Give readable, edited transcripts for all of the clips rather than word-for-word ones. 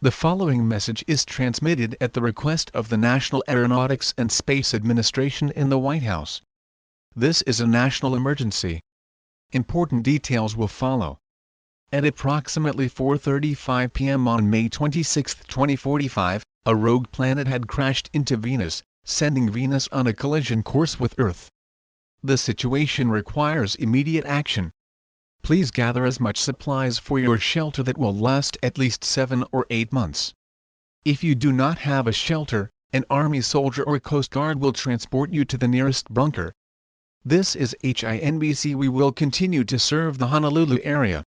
The following message is transmitted at the request of the National Aeronautics and Space Administration in the White House. This is a national emergency. Important details will follow. At approximately 4:35 p.m. on May 26, 2045, a rogue planet had crashed into Venus, sending Venus on a collision course with Earth. The situation requires immediate action. Please gather as much supplies for your shelter that will last at least 7 or 8 months. If you do not have a shelter, an Army soldier or Coast Guard will transport you to the nearest bunker. This is HINBC. We will continue to serve the Honolulu area.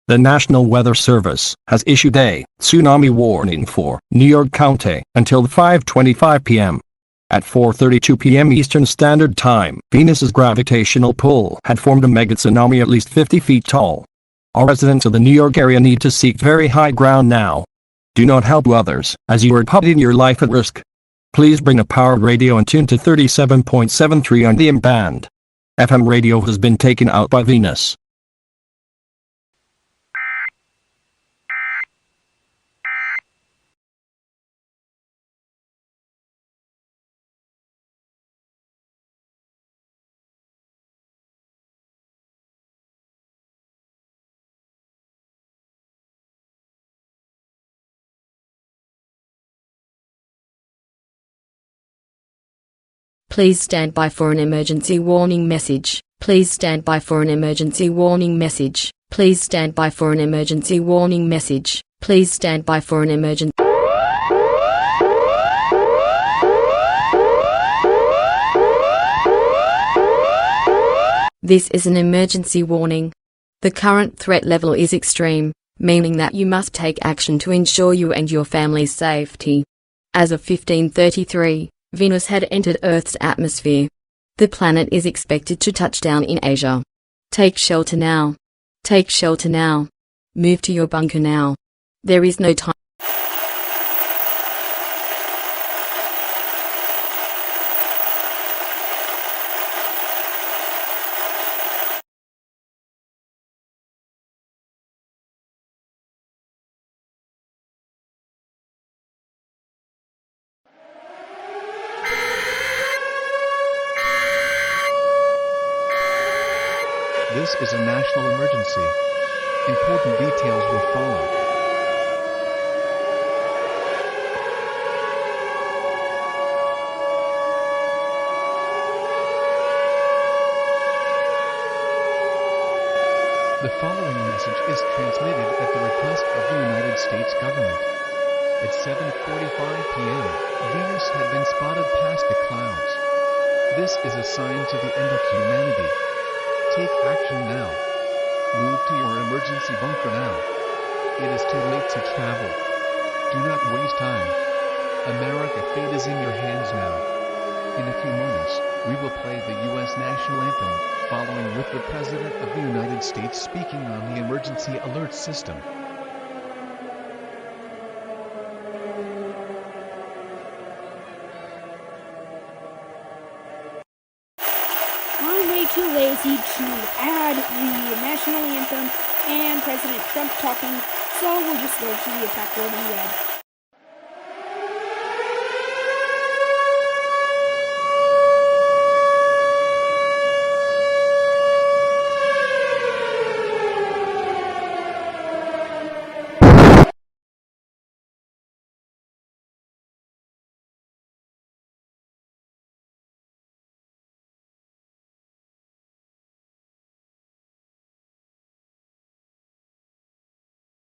The National Weather Service has issued a tsunami warning for New York County until 5:25 p.m. At 4:32 p.m. Eastern Standard Time, Venus's gravitational pull had formed a mega tsunami at least 50 feet tall. All residents of the New York area need to seek very high ground now. Do not help others, as you are putting your life at risk. Please bring a powered radio and tune to 37.73 on the M band. FM radio has been taken out by Venus. Please stand by for an emergency warning message. Please stand by for an emergency warning message. Please stand by for an emergency warning message. Please stand by for an emergency. This is an emergency warning. The current threat level is extreme, meaning that you must take action to ensure you and your family's safety. As of 1533, Venus had entered Earth's atmosphere. The planet is expected to touch down in Asia. Take shelter now. Take shelter now. Move to your bunker now. There is no time. This is a national emergency. Important details will follow. The following message is transmitted at the request of the United States government. At 7:45 p.m., Venus had been spotted past the clouds. This is a sign to the end of humanity. Take action now. Move to your emergency bunker now. It is too late to travel. Do not waste time. America, fate is in your hands now. In a few moments, we will play the U.S. national anthem, following with the President of the United States speaking on the emergency alert system. I'm way too lazy to add the national anthem and President Trump talking, so we'll just go to the attack word in red.